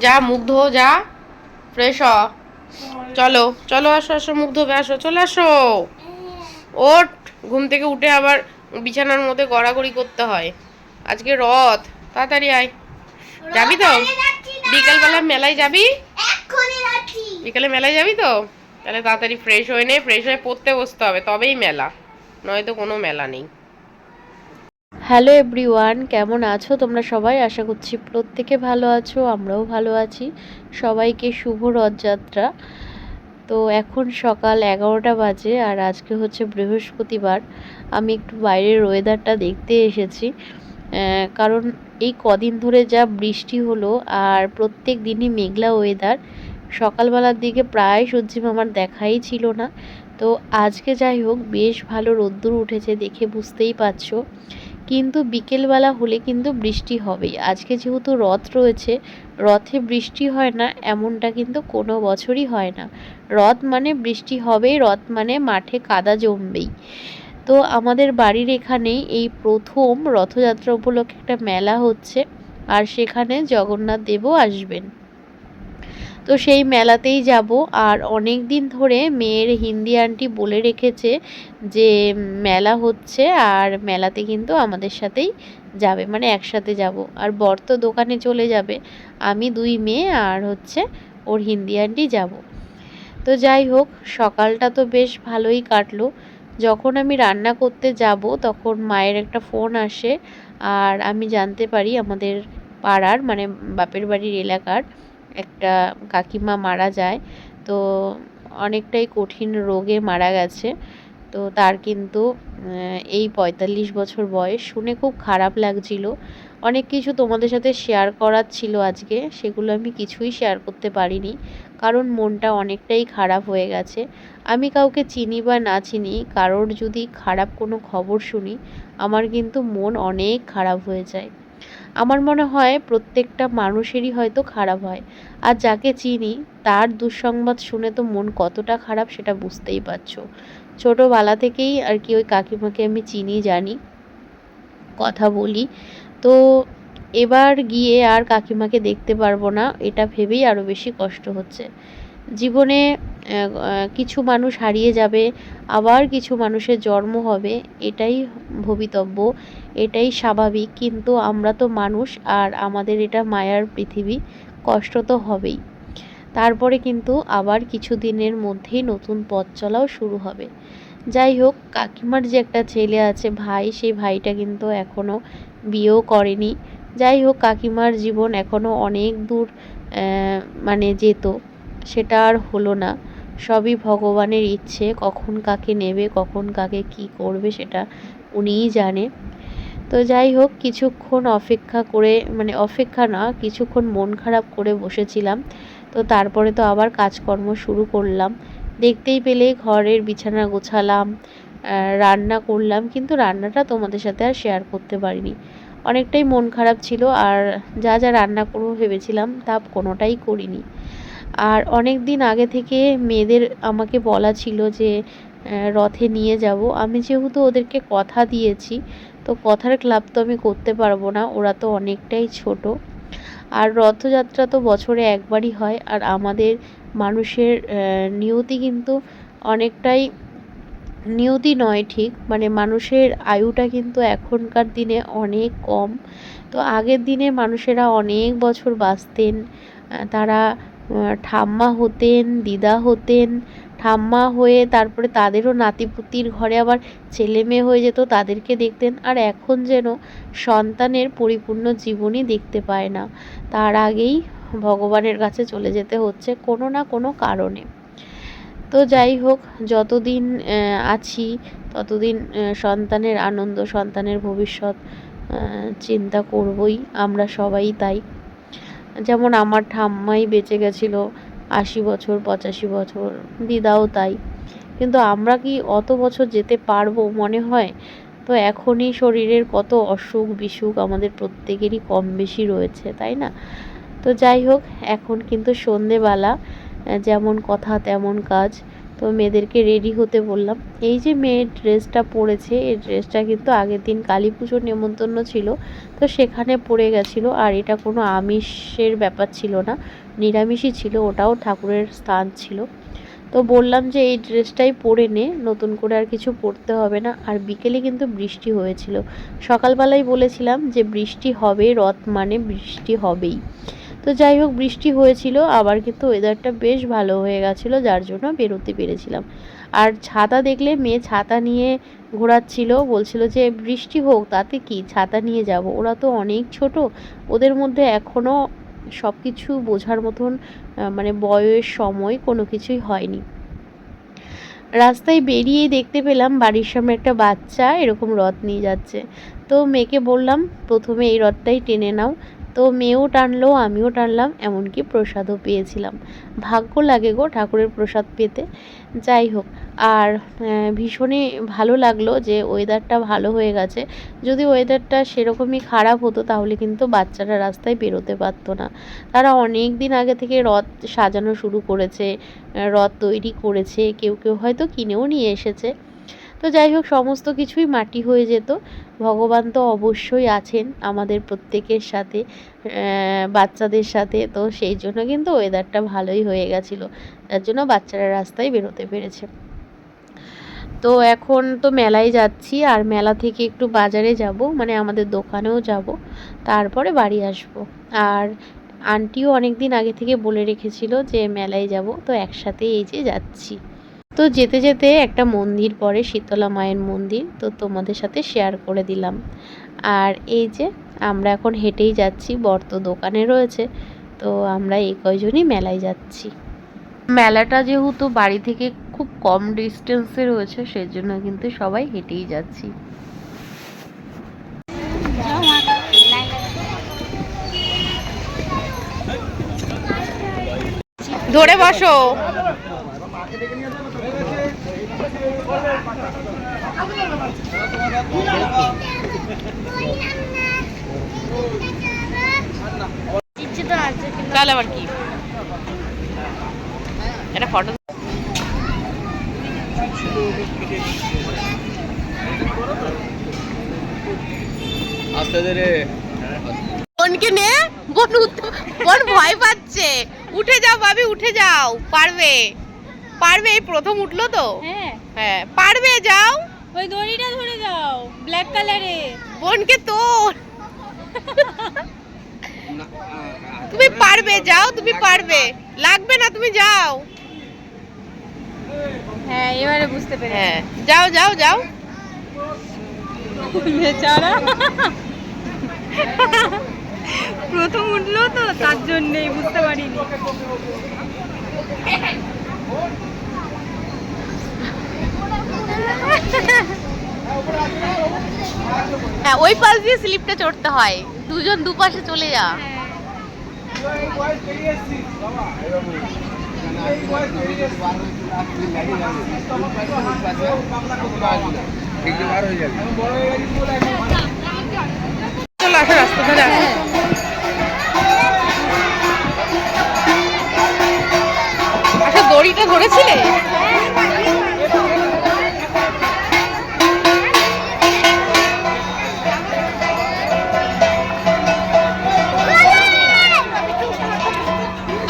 যা মুখ ধো, যা ফ্রেশ হ। চলো চলো, আসো আসো, মুখ ধোবে, আসো, চলে আসো। ওঠ, ঘুম থেকে উঠে আবার বিছানার মধ্যে গড়াগড়ি করতে হয়। আজকে রথ, তাড়াতাড়ি আয়। যাবি তো বিকালবেলা মেলায় যাবি? বিকালে মেলায় যাবি তো? তাহলে তাড়াতাড়ি ফ্রেশ হয়ে নে, ফ্রেশ হয়ে পড়তে বসতে হবে, তবেই মেলা, নয়তো কোনো মেলা নেই। হ্যালো এভরিওয়ান, কেমন আছো তোমরা সবাই? আশা করছি প্রত্যেকে ভালো আছো, আমরাও ভালো আছি। সবাইকে শুভ রথযাত্রা। তো এখন সকাল 11টা বাজে, আর আজকে হচ্ছে বৃহস্পতিবার। আমি একটু বাইরের ওয়েদারটা দেখতে এসেছি, কারণ এই কদিন ধরে যা বৃষ্টি হলো, আর প্রত্যেক দিনই মেঘলা ওয়েদার। সকালবেলার দিকে প্রায় সূর্যি মামার দেখাই ছিল না। তো আজকে যাই হোক, বেশ ভালো রোদ্দুর উঠেছে, দেখে বুঝতেই পারছো। কিন্তু বিকেলবেলা হলে কিন্তু বৃষ্টি হবেই। আজকে যেহেতু রথ রয়েছে, রথে বৃষ্টি হয় না এমনটা কিন্তু কোনো বছরই হয় না। রথ মানে বৃষ্টি হবেই, রথ মানে মাঠে কাদা জমবেই। তো আমাদের বাড়ির এখানেই এই প্রথম রথযাত্রা উপলক্ষে একটা মেলা হচ্ছে, আর সেখানে জগন্নাথ দেবও আসবেন। তো সেই মেলাতেই যাব। আর অনেক দিন ধরে মেয়ের হিন্দি আন্টি বলে রেখেছে যে মেলা হচ্ছে, আর মেলাতে কিন্তু আমাদের সাথেই যাবে, মানে একসাথে যাব। আর বর তো দোকানে চলে যাবে, আমি দুই মেয়ে আর হচ্ছে ওর হিন্দি আন্টি যাব। তো যাই হোক, সকালটা তো বেশ ভালোই কাটলো। যখন আমি রান্না করতে যাব তখন মায়ের একটা ফোন আসে, আর আমি জানতে পারি আমাদের পাড়ার, মানে বাপের বাড়ির এলাকার একটা কাকিমা মারা যায়। তো অনেকটাই কঠিন রোগে মারা গেছে। তো তার কিন্তু এই ৪৫ বছর বয়স। শুনে খুব খারাপ লাগছিল। অনেক কিছু তোমাদের সাথে শেয়ার করার ছিল আজকে, সেগুলো আমি কিছুই শেয়ার করতে পারিনি, কারণ মনটা অনেকটাই খারাপ হয়ে গেছে। আমি কাউকে চিনি বা না চিনি, কারোর যদি খারাপ কোনো খবর শুনি, আমার কিন্তু মন অনেক খারাপ হয়ে যায়। আমার মনে হয় প্রত্যেকটা মানুষেরই হয়তো খারাপ হয়, আর যাকে চিনি তার দুঃসংবাদ শুনে তো মন কতটা খারাপ সেটা বুঝতেই পারছো। ছোটোবেলা থেকেই আর কি ওই কাকিমাকে আমি চিনি, জানি, কথা বলি। তো এবার গিয়ে আর কাকিমাকে দেখতে পারবো না, এটা ভেবেই আরও বেশি কষ্ট হচ্ছে। জীবনে কিছু মানুষ হারিয়ে যাবে, আবার কিছু মানুষের জন্ম হবে, এটাই ভবিতব্য, এটাই স্বাভাবিক। কিন্তু আমরা তো মানুষ, আর আমাদের এটা মায়ার পৃথিবী, কষ্ট তো হবেই। তারপরে কিন্তু আবার কিছু দিনের মধ্যেই নতুন পথ চলাও শুরু হবে। যাই হোক, কাকিমার যে একটা ছেলে আছে, ভাই, সেই ভাইটা কিন্তু এখনও বিয়েও করেনি। যাই হোক, কাকিমার জীবন এখনও অনেক দূর মানে যেত, সেটা আর হলো না। সবই ভগবানের ইচ্ছে, কখন কাকে নেবে, কখন কাকে কি করবে সেটা উনিই জানে। তো যাই হোক, কিছুক্ষণ অপেক্ষা করে, মানে অপেক্ষা না, কিছুক্ষণ মন খারাপ করে বসেছিলাম। তো তারপরে তো আবার কাজকর্ম শুরু করলাম। দেখতেই পেলে ঘরের বিছানা গোছালাম, রান্না করলাম, কিন্তু রান্নাটা তোমাদের সাথে আর শেয়ার করতে পারিনি। অনেকটাই মন খারাপ ছিল, আর যা যা রান্না করবো ভেবেছিলাম তা কোনোটাই করিনি। আর অনেক দিন আগে থেকে মেয়েদের আমাকে বলা ছিল যে রথে নিয়ে যাব। আমি যেহেতু ওদেরকে কথা দিয়েছি, তো কথার ক্লাব তো আমি করতে পারবো না, ওরা তো অনেকটাই ছোট। আর রথযাত্রা তো বছরে একবারই হয়, আর আমাদের মানুষের নিয়তি কিন্তু অনেকটাই, নিয়তি নয় ঠিক, মানে মানুষের আয়ুটা কিন্তু এখনকার দিনে অনেক কম। তো আগের দিনে মানুষেরা অনেক বছর বাঁচতেন। তারা ঠাম্মা হতেন, দিদা হতেন, ঠাম্মা হয়ে তারপরে তাদেরও নাতিপুতির ঘরে আবার ছেলে মেয়ে হয়ে যেত, তাদেরকে দেখতেন। আর এখন যেন সন্তানের পরিপূর্ণ জীবনই দেখতে পায় না, তার আগেই ভগবানের কাছে চলে যেতে হচ্ছে কোনো না কোনো কারণে। তো যাই হোক, যতদিন আছি ততদিন সন্তানের আনন্দ, সন্তানের ভবিষ্যৎ চিন্তা করবই আমরা সবাই। তাই যেমন আমার ঠাম্মাই বেঁচে গেছিলো 80 বছর, 85 বছর, দিদাও তাই। কিন্তু আমরা কি অত বছর যেতে পারবো মনে হয়? তো এখনই শরীরের কত অসুখ বিসুখ আমাদের প্রত্যেকেরই কম বেশি রয়েছে, তাই না? তো যাই হোক, এখন কিন্তু সন্ধেবেলা, যেমন কথা তেমন কাজ। তো মেয়েদেরকে রেডি হতে বললাম। এই যে মেয়ের ড্রেসটা পরেছে, এই ড্রেসটা কিন্তু আগের দিন কালী পুজোর নেমন্তন্ন ছিল, তো সেখানে পরে গেছিলো। আর এটা কোনো আমিষের ব্যাপার ছিল না, নিরামিষই ছিল, ওটাও ঠাকুরের স্থান ছিল। তো বললাম যে এই ড্রেসটাই পরে নে, নতুন করে আর কিছু পরতে হবে না। আর বিকেলে কিন্তু বৃষ্টি হয়েছিল, সকালবেলাই বলেছিলাম যে বৃষ্টি হবে, রথ মানে বৃষ্টি হবেই। তো যাই হোক, বৃষ্টি হয়েছিল, আবার কিন্তু ওয়েদারটা বেশ ভালো হয়ে গেছিলো, যার জন্য বেরোতে পেরেছিলাম। আর ছাতা দেখলে মেয়ে ছাতা নিয়ে ঘোরাচ্ছিল, বলছিল যে বৃষ্টি হোক তাতে কি, ছাতা নিয়ে যাব। ওরা তো অনেক ছোট, ওদের মধ্যে এখনও সব কিছু বোঝার মতন মানে বয়স, সময় কোনো কিছুই হয়নি। রাস্তায় বেরিয়ে দেখতে পেলাম বাড়ির সামনে একটা বাচ্চা এরকম রথ নিয়ে যাচ্ছে। তো মেয়েকে বললাম প্রথমে এই রথটাই টেনে নাও। তো মেয়েও টানলো, আমিও টানলাম, এমনকি প্রসাদও পেয়েছিলাম। ভাগ্য লাগে গো ঠাকুরের প্রসাদ পেতে। যাই হোক, আর ভীষণই ভালো লাগলো যে ওয়েদারটা ভালো হয়ে গেছে। যদি ওয়েদারটা সেরকমই খারাপ হতো তাহলে কিন্তু বাচ্চারা রাস্তায় বেরোতে পারতো না। তারা অনেক দিন আগে থেকে রথ সাজানো শুরু করেছে, রথ তৈরি করেছে, কেউ কেউ হয়তো কিনেও নিয়ে এসেছে। তো যাই হোক, সমস্ত কিছুই মাটি হয়ে যেত। ভগবান তো অবশ্যই আছেন আমাদের প্রত্যেকের সাথে, বাচ্চাদের সাথে। তো সেই জন্য কিন্তু ওয়েদারটা ভালোই হয়ে গেছিলো, যার জন্য বাচ্চারা রাস্তায় বেরোতে পেরেছে। তো এখন তো মেলায় যাচ্ছি, আর মেলা থেকে একটু বাজারে যাব, মানে আমাদের দোকানেও যাব, তারপরে বাড়ি আসব। আর আন্টিও অনেক দিন আগে থেকে বলে রেখেছিল যে মেলায় যাব, তো একসাথে এই যে যাচ্ছি। তো যেতে যেতে একটা মন্দির পড়ে, শীতলা মায়ের মন্দির, তো তোমাদের সাথে শেয়ার করে দিলাম। আর এই যে আমরা এখন হেঁটেই যাচ্ছি, বর তো দোকানে রয়েছে, তো আমরা এই কয়জনই মেলায় যাচ্ছি। মেলাটা যেহেতু বাড়ি থেকে খুব কম ডিস্টেন্সে রয়েছে, সেই জন্য কিন্তু সবাই হেঁটেই যাচ্ছি। ধরে বসো। কাল আবার কি এটা ফটো বোনকে নে, বোন ভয় পাচ্ছে। উঠে যাও ভাবি, উঠে যাও, পারবে পারবে, এই প্রথম উঠলো তো। হ্যাঁ পারবে, যাও। ওই দড়িটা ধরে যাও, ব্ল্যাক কালারে। বোনকে তোর, তুমি পারবে, যাও, তুমি পারবে, লাগবে না, তুমি যাও। হ্যাঁ এবারে বুঝতে পেরেছি। হ্যাঁ যাও যাও যাও। বেচারা প্রথম উঠলো তো, তার জন্যই বুঝতে পারিনি। হ্যাঁ ওই পাশ দিয়ে স্লিপটা চড়তে হয়, দুজন দুপাশে চলে যা। চলো আসো, রাস্তা ধরে আসো। আচ্ছা দড়িটা ধরেছিলে?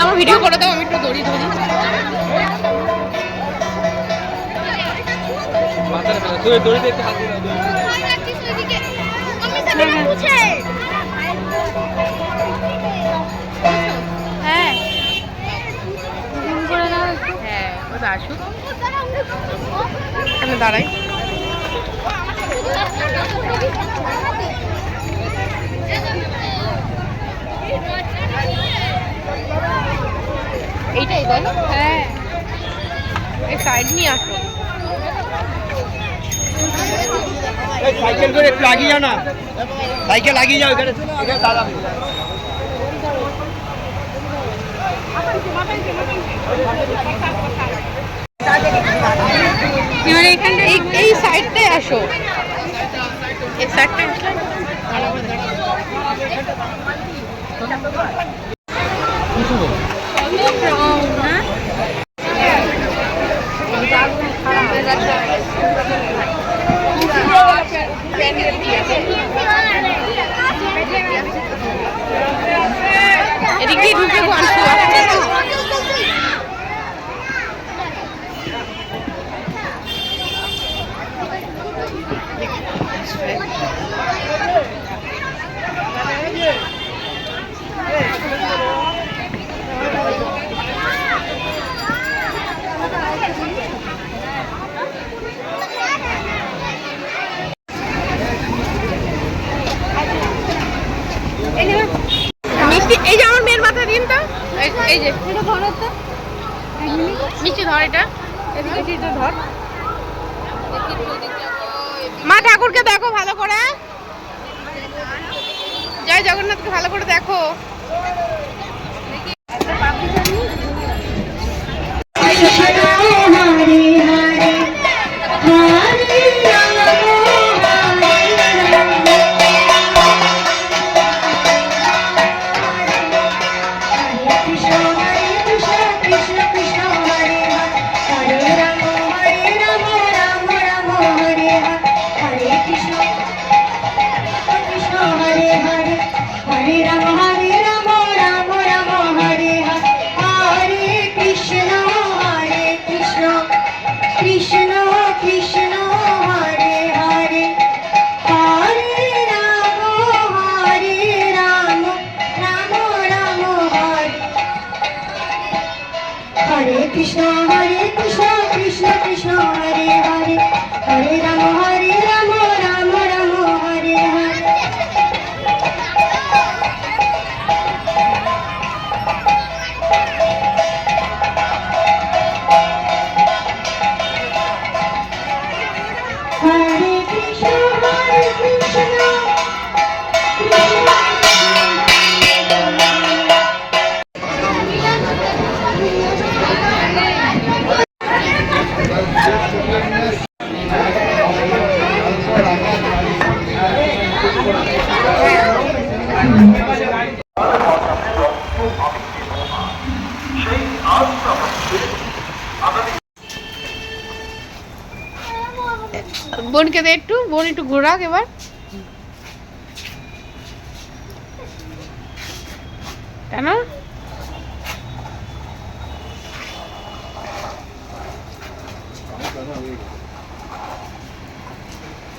আমার ভিডিও করে দাও, আমি একটু দড়ি ধরি। হ্যাঁ হ্যাঁ ওটা আসুক, এখানে দাঁড়াই। এইটাই তাই না? হ্যাঁ এই সাইড নিয়ে আসো। সাইকেল করে একটু আগিয়ে যাও না, সাইকেল আগিয়ে যাও, এখানে দাঁড়াবে। এবারে এখানটা এই সাইডটাই আসো, এই সাইডটাই আসলে এই যে এটা ধরো তো মিষ্টি ধর এটা। এদিকে এটা ধর মা ঠাকুরকে দেখো ভালো করে, জয় জগন্নাথকে ভালো করে দেখো। বোনকে দে একটু, বোন একটু ঘোরাক এবার। কেন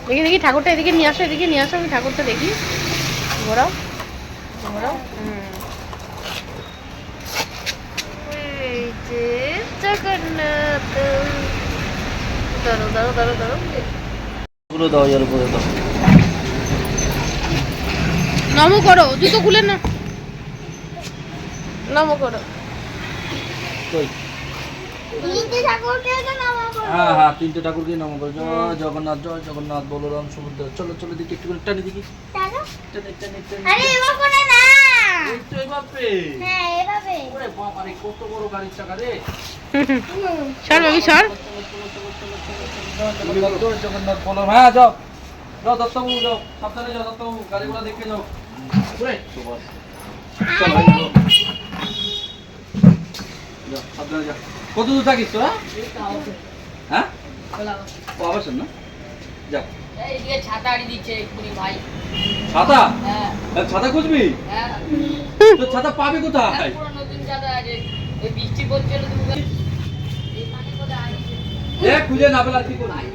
দেখি দেখি ঠাকুরটা এদিকে নিয়ে আসো, এদিকে নিয়ে আসো, আমি ঠাকুরটা দেখি। ঘোরাও ঘোরাও। এই যে জগন্নাথ, দাঁড়ো দাঁড়ো দাঁড়ো দাঁড়ো, পুরো দাও এর উপরে দাও। নমো করো, জুতো খুলে না, নমো করো। কই হ্যাঁ হ্যাঁ, তিনটে ঠাকুরকে নাম করো। জয় জগন্নাথ, জয় জগন্নাথ, বলরাম সুভদ্রা। চলো চলো দেখি একটু করে টানি দেখি। টানি টানি টানি। আরে এবার করে না এই তো এইভাবে। হ্যাঁ এভাবে ওরে বাবা রে, কত বড় গাড়ির চাকা রে। সর বাবু সর। জয় জগন্নাথ বলো। হ্যাঁ যাও যাও দত্তবাবু, যাও সাবধানে যাও দত্তবাবু, গাড়িগুলো দেখে যাও। ওরে চলো যাও, সাবধানে যাও। কত দূর থাকিস তোরা? হ্যাঁ ও আবাসন না, যাও। ছাতা? ছাতা খুঁজবি? তোর ছাতা পাবি কোথায়? খুঁজে না পেলে আর কি করবি?